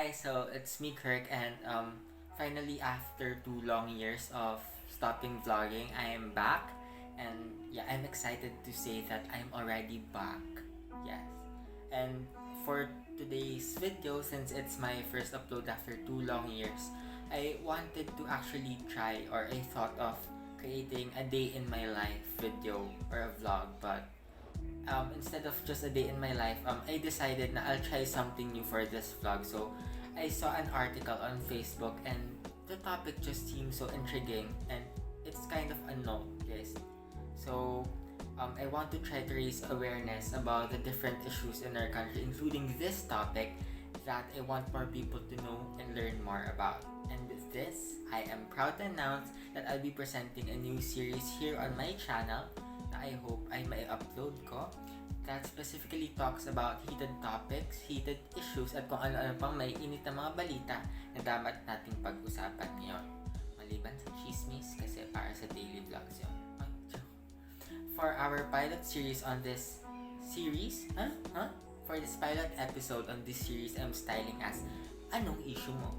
Hi, so it's me, Kirk, and finally, after 2 long years of stopping vlogging, I am back, and yeah, I'm excited to say that I'm already back. Yes, and for today's video, since it's my first upload after 2 long years, I wanted to actually try, or I thought of creating a day in my life video or a vlog, but instead of just a day in my life, I decided na I'll try something new for this vlog. So, I saw an article on Facebook and the topic just seemed so intriguing and it's kind of unnoticed. So, I want to try to raise awareness about the different issues in our country, including this topic that I want more people to know and learn more about. And with this, I am proud to announce that I'll be presenting a new series here on my channel na I hope ay may upload ko that specifically talks about heated topics, heated issues at kung ano-ano pang may init na mga balita na dapat nating pag-usapan ngayon. Maliban sa chismis kasi para sa daily vlogs yun. For our pilot series on this series, For this pilot episode on this series, I'm styling as Anong Issue Mo?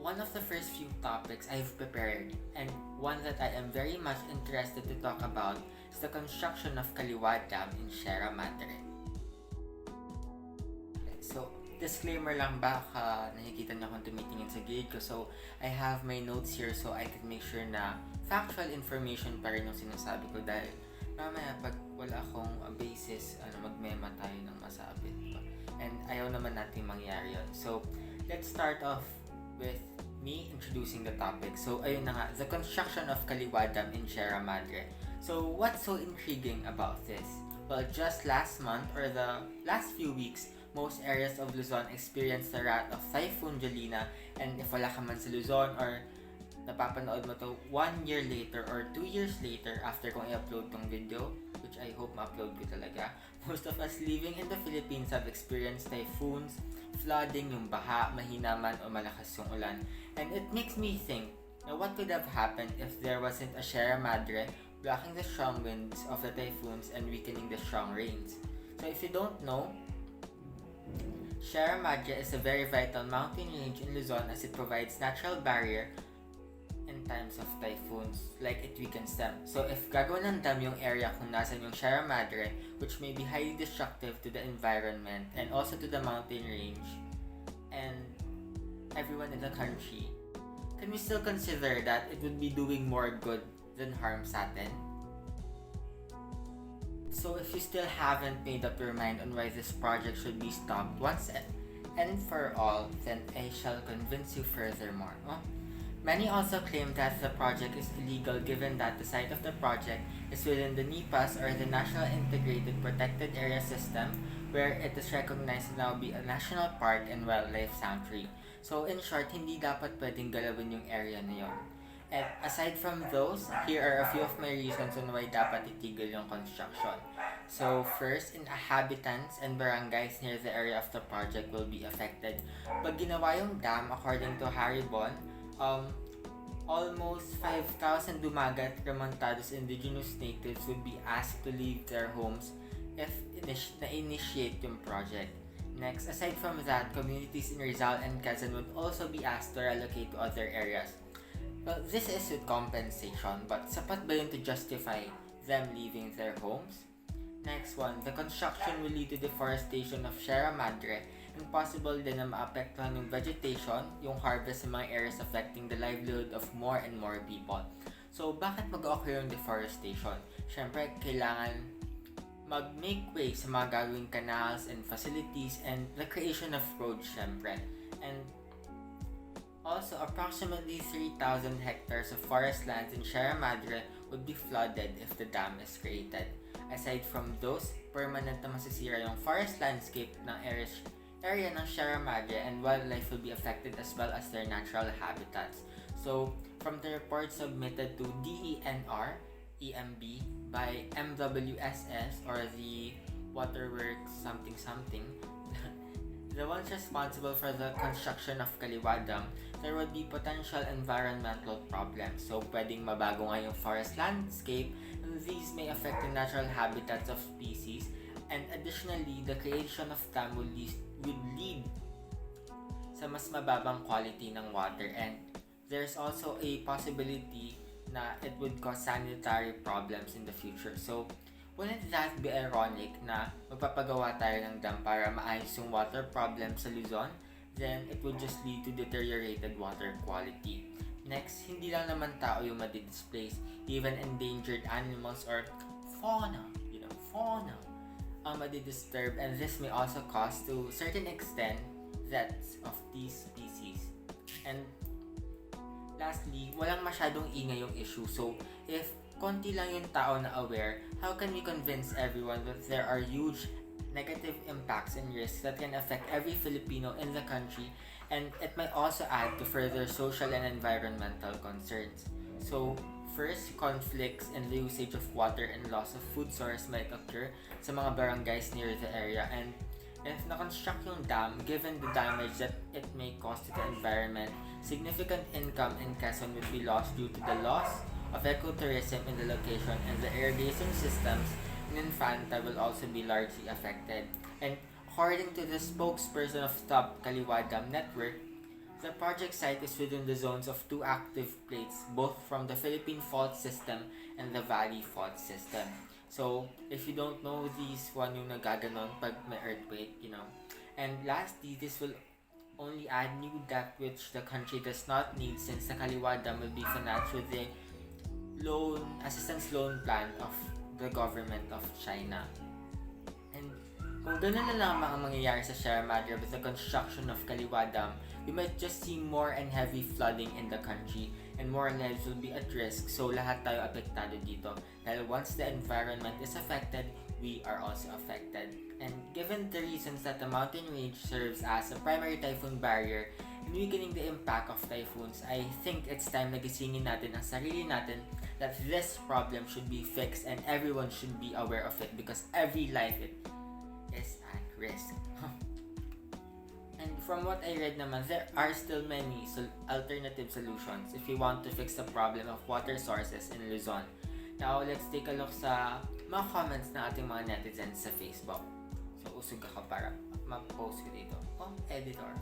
One of the first few topics I've prepared and one that I am very much interested to talk about is the construction of Kaliwa Dam in Sierra Madre. So, disclaimer lang baka nakikita niyo akong tumitingin sa gilid ko. So, I have my notes here so I can make sure na factual information pa rin yung sinasabi ko dahil mamaya pag wala akong basis, magmema tayo ng masabit. And ayaw naman natin mangyari yun. So, let's start off with me introducing the topic. So, ayun na nga, the construction of Kaliwa Dam in Sierra Madre. So, what's so intriguing about this? Well, just last month or the last few weeks, most areas of Luzon experienced the wrath of Typhoon Jolina. And if wala ka man sa Luzon or napapanood mo to 1 year later or 2 years later after kong i-upload tong video, which I hope ma-upload ko talaga, most of us living in the Philippines have experienced typhoons, flooding, yung baha, mahina man o malakas yung ulan. And it makes me think, now what could have happened if there wasn't a Sierra Madre blocking the strong winds of the typhoons and weakening the strong rains? So if you don't know, Sierra Madre is a very vital mountain range in Luzon as it provides natural barrier in times of typhoons, like it weakens them. So if gagawin ng dam yung area kung nasan yung Sierra Madre, which may be highly destructive to the environment and also to the mountain range and everyone in the country, can we still consider that it would be doing more good than harm sa atin? So if you still haven't made up your mind on why this project should be stopped once and for all, then I shall convince you furthermore. Many also claim that the project is illegal given that the site of the project is within the NIPAS or the National Integrated Protected Area System, where it is recognized to now be a national park and wildlife sanctuary. So in short, hindi dapat pwedeng galawin yung area na yon. And aside from those, here are a few of my reasons on why dapat itigil yung construction. So first, inhabitants and barangays near the area of the project will be affected. Pag ginawa yung dam, according to Harry Bon, almost 5,000 Dumagat Remontados indigenous natives would be asked to leave their homes if na-initiate yung project. Next, aside from that, communities in Rizal and Quezon would also be asked to relocate to other areas. Well, this is with compensation, but sapat ba yun to justify them leaving their homes? Next one, the construction will lead to deforestation of Sierra Madre and possible din na maapektuhan yung vegetation, yung harvest sa mga areas affecting the livelihood of more and more people. So, bakit mag-occur yung deforestation? Siyempre, kailangan mag-make way sa mga gagawing canals and facilities and the creation of roads, siyempre. And also, approximately 3,000 hectares of forest lands in Sierra Madre would be flooded if the dam is created. Aside from those, permanent na masisira yung forest landscape ng area ng Sierra Madre and wildlife will be affected as well as their natural habitats. So, from the report submitted to DENR, EMB, by MWSS or the Waterworks something, the ones responsible for the construction of Kaliwa Dam, there would be potential environmental problems. So, pwedeng mabago nga yung forest landscape and these may affect the natural habitats of species. And additionally, the creation of dam would lead sa mas mababang quality ng water, and there's also a possibility na it would cause sanitary problems in the future. So, wouldn't that be ironic na magpapagawa tayo ng dam para maayos yung water problem sa Luzon? Then, it would just lead to deteriorated water quality. Next, hindi lang naman tao yung madi-displace. Even endangered animals or fauna ang madi-disturb, and this may also cause to certain extent deaths of these species. And lastly, walang masyadong ingay yung issue. So, if konti lang yung tao na aware, how can we convince everyone that there are huge negative impacts and risks that can affect every Filipino in the country, and it might also add to further social and environmental concerns. So, first, conflicts in the usage of water and loss of food source might occur sa mga barangays near the area, and if na-construct yung dam, given the damage that it may cause to the environment, significant income in Quezon would be lost due to the loss of ecotourism in the location, and the irrigation systems in Infanta will also be largely affected. And according to the spokesperson of Stop Kaliwa Dam Network, the project site is within the zones of two active plates, both from the Philippine Fault System and the Valley Fault System. So, if you don't know these, one yung nagaganon pag may earthquake, And lastly, this will only add new debt which the country does not need, since the Kaliwa Dam will be financed with the assistance loan plan of the government of China. And kung ganun na lamang ang mangyayari sa Sierra Madre with the construction of Kaliwa Dam, we might just see more and heavy flooding in the country, and more lives will be at risk. So lahat tayo apektado dito, dahil once the environment is affected, we are also affected. And given the reasons that the mountain range serves as a primary typhoon barrier in weakening the impact of typhoons, I think it's time na gisingin natin ang sarili natin that this problem should be fixed, and everyone should be aware of it, because every life is at risk. And from what I read naman, there are still many alternative solutions if we want to fix the problem of water sources in Luzon. Now, let's take a look sa mga comments ng ating mga netizens sa Facebook. So, usog ako para mag-post ko dito. Editor.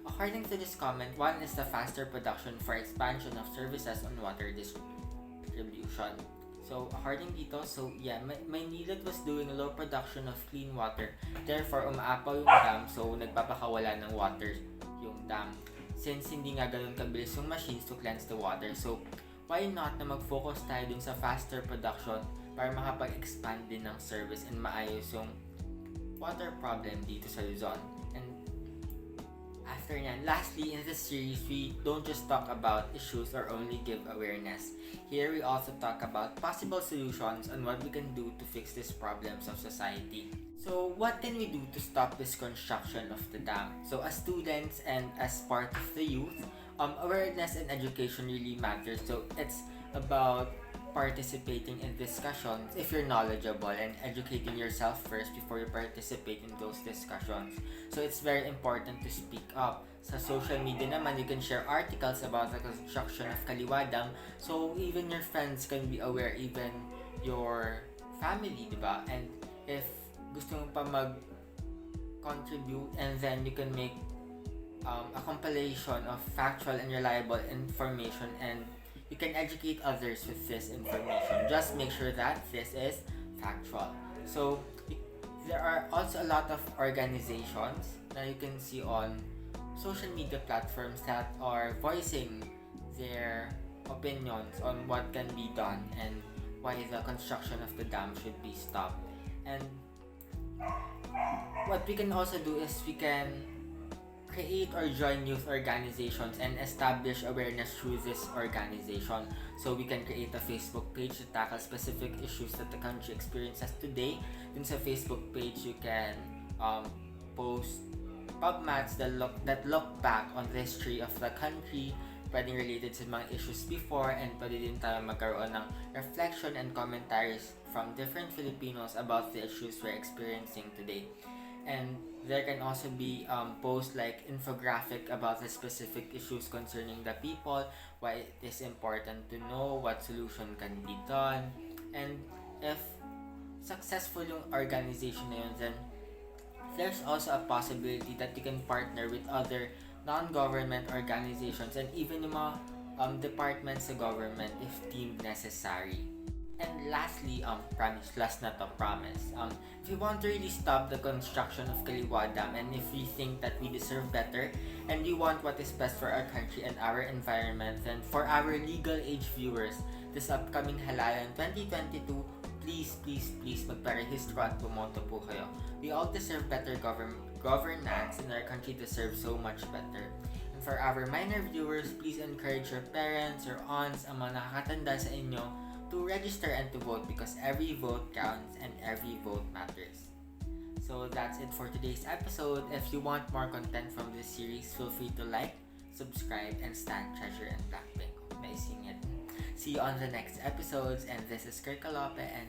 According to this comment, one is the faster production for expansion of services on water distribution. So, according dito, Maynilad was doing low production of clean water. Therefore, umaapaw yung dam, so nagpapakawala ng water yung dam. Since hindi nga ganun kabilis yung machines to cleanse the water. So, why not na mag-focus tayo dun sa faster production para makapag-expand din ng service and maayos yung water problem dito sa Luzon. And after nyan, lastly, in this series, we don't just talk about issues or only give awareness. Here, we also talk about possible solutions on what we can do to fix these problems of society. So, what can we do to stop this construction of the dam? So, as students and as part of the youth, awareness and education really matters. So, it's about participating in discussions if you're knowledgeable, and educating yourself first before you participate in those discussions. So it's very important to speak up. Sa social media naman, you can share articles about the construction of Kaliwa Dam, so even your friends can be aware, even your family, diba? And if gusto mo pa mag-contribute, and then you can make a compilation of factual and reliable information, and you can educate others with this information. Just make sure that this is factual. So, there are also a lot of organizations that you can see on social media platforms that are voicing their opinions on what can be done and why the construction of the dam should be stopped. And what we can also do is we can create or join youth organizations and establish awareness through this organization. So we can create a Facebook page to tackle specific issues that the country experiences today. Dun sa Facebook page, you can post PubMats that look back on the history of the country, pwedeng related sa mga issues before, and pwede din tayo magkaroon ng reflection and commentaries from different Filipinos about the issues we're experiencing today. And there can also be posts like infographic about the specific issues concerning the people, why it is important to know, what solution can be done. And if successful yung organization na yun, then there's also a possibility that you can partner with other non-government organizations, and even yung mga departments sa government if deemed necessary. And lastly, promise, last na to, promise. If we want to really stop the construction of Kaliwa Dam, and if we think that we deserve better, and we want what is best for our country and our environment, then for our legal age viewers, this upcoming halalan 2022, please, magparehistro at bumoto po kayo. We all deserve better governance, and our country deserves so much better. And for our minor viewers, please encourage your parents, your aunts, ang mga nakakatanda sa inyo to register and to vote, because every vote counts and every vote matters. So that's it for today's episode. If you want more content from this series, feel free to like, subscribe, and stand Treasure and Blackpink. May sing it. See you on the next episodes, and this is Kirk Kalope, and